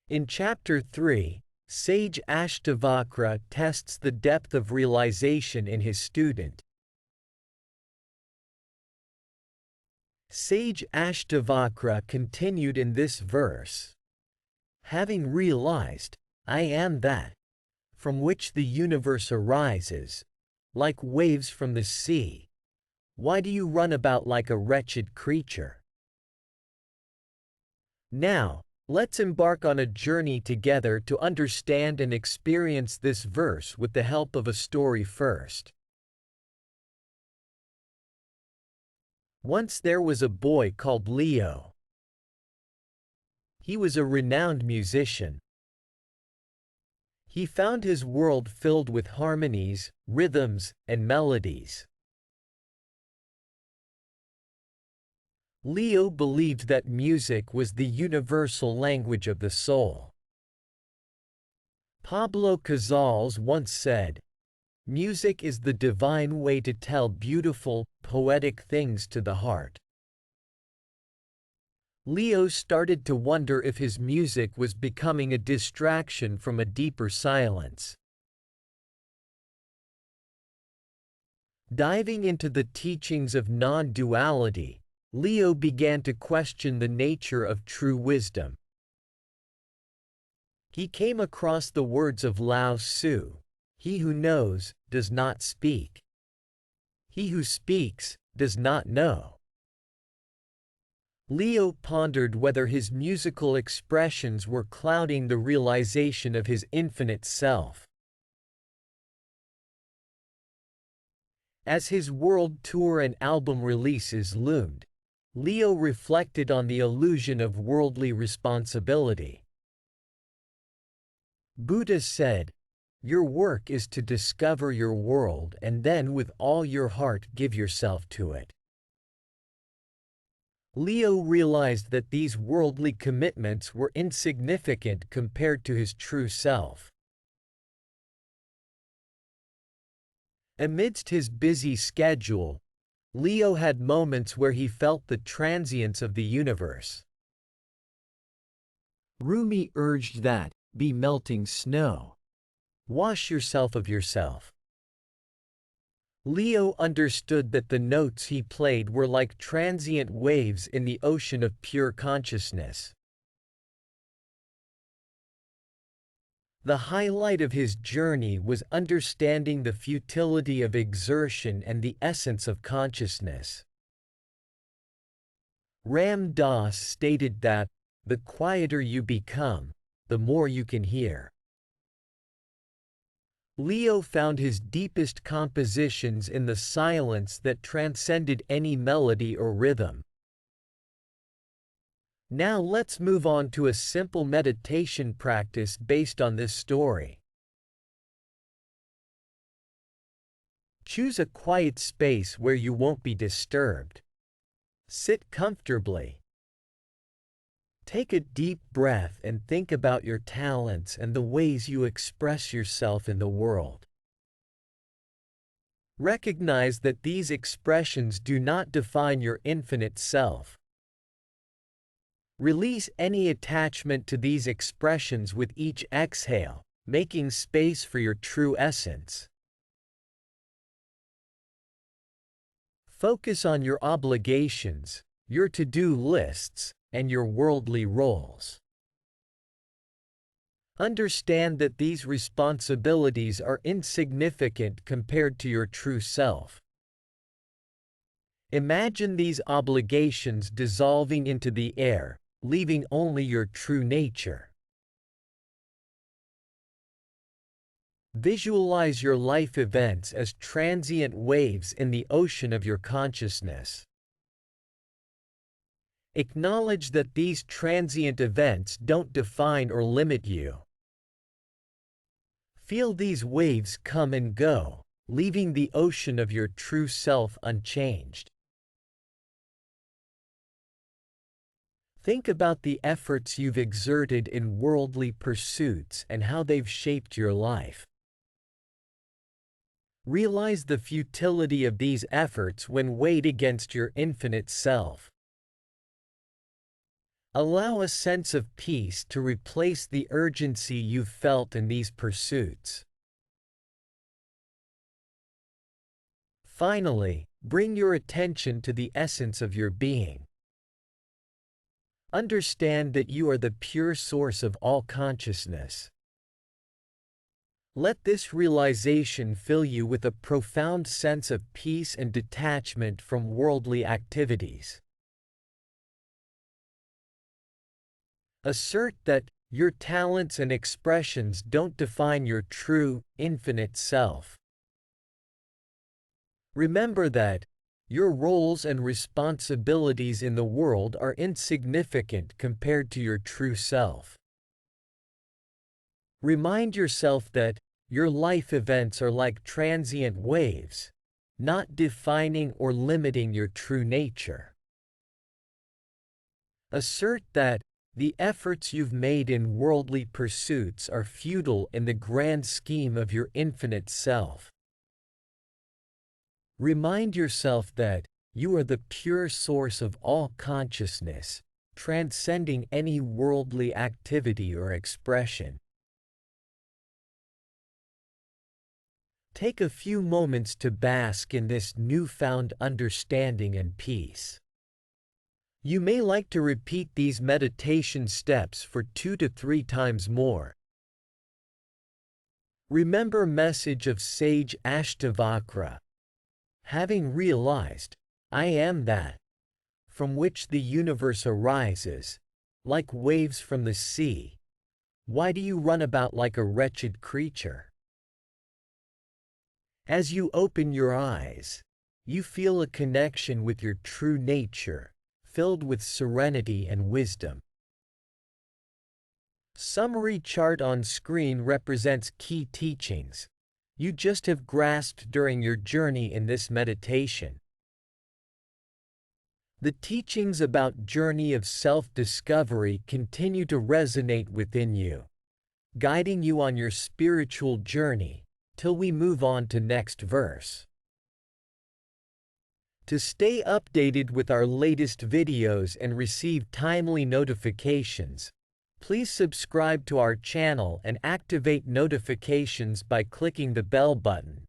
In Chapter 3, Sage Ashtavakra tests the depth of realization in his student. Sage Ashtavakra continued in this verse. Having realized, I am that, from which the universe arises, like waves from the sea, why do you run about like a wretched creature? Now, let's embark on a journey together to understand and experience this verse with the help of a story first. Once there was a boy called Leo. He was a renowned musician. He found his world filled with harmonies, rhythms, and melodies. Leo believed that music was the universal language of the soul. Pablo Casals once said, "Music is the divine way to tell beautiful, poetic things to the heart." Leo started to wonder if his music was becoming a distraction from a deeper silence. Diving into the teachings of non-duality, Leo began to question the nature of true wisdom. He came across the words of Lao Tzu, "He who knows, does not speak. He who speaks, does not know." Leo pondered whether his musical expressions were clouding the realization of his infinite self. As his world tour and album releases loomed, Leo reflected on the illusion of worldly responsibility. Buddha said, "Your work is to discover your world and then with all your heart give yourself to it." Leo realized that these worldly commitments were insignificant compared to his true self. Amidst his busy schedule, Leo had moments where he felt the transience of the universe. Rumi urged that, "Be melting snow. Wash yourself of yourself." Leo understood that the notes he played were like transient waves in the ocean of pure consciousness. The highlight of his journey was understanding the futility of exertion and the essence of consciousness. Ram Dass stated that, "The quieter you become, the more you can hear." Leo found his deepest compositions in the silence that transcended any melody or rhythm. Now let's move on to a simple meditation practice based on this story. Choose a quiet space where you won't be disturbed. Sit comfortably. Take a deep breath and think about your talents and the ways you express yourself in the world. Recognize that these expressions do not define your infinite self. Release any attachment to these expressions with each exhale, making space for your true essence. Focus on your obligations, your to-do lists, and your worldly roles. Understand that these responsibilities are insignificant compared to your true self. Imagine these obligations dissolving into the air, leaving only your true nature. Visualize your life events as transient waves in the ocean of your consciousness. Acknowledge that these transient events don't define or limit you. Feel these waves come and go, leaving the ocean of your true self unchanged. Think about the efforts you've exerted in worldly pursuits and how they've shaped your life. Realize the futility of these efforts when weighed against your infinite self. Allow a sense of peace to replace the urgency you've felt in these pursuits. Finally, bring your attention to the essence of your being. Understand that you are the pure source of all consciousness. Let this realization fill you with a profound sense of peace and detachment from worldly activities. Assert that your talents and expressions don't define your true, infinite self. Remember that your roles and responsibilities in the world are insignificant compared to your true self. Remind yourself that your life events are like transient waves, not defining or limiting your true nature. Assert that the efforts you've made in worldly pursuits are futile in the grand scheme of your infinite self. Remind yourself that you are the pure source of all consciousness, transcending any worldly activity or expression. Take a few moments to bask in this newfound understanding and peace. You may like to repeat these meditation steps for 2 to 3 times more. Remember message of sage Ashtavakra. Having realized, I am that, from which the universe arises, like waves from the sea, why do you run about like a wretched creature? As you open your eyes, you feel a connection with your true nature, filled with serenity and wisdom. Summary chart on screen represents key teachings you just have grasped during your journey in this meditation. The teachings about journey of self-discovery continue to resonate within you, guiding you on your spiritual journey, till we move on to next verse. To stay updated with our latest videos and receive timely notifications, please subscribe to our channel and activate notifications by clicking the bell button.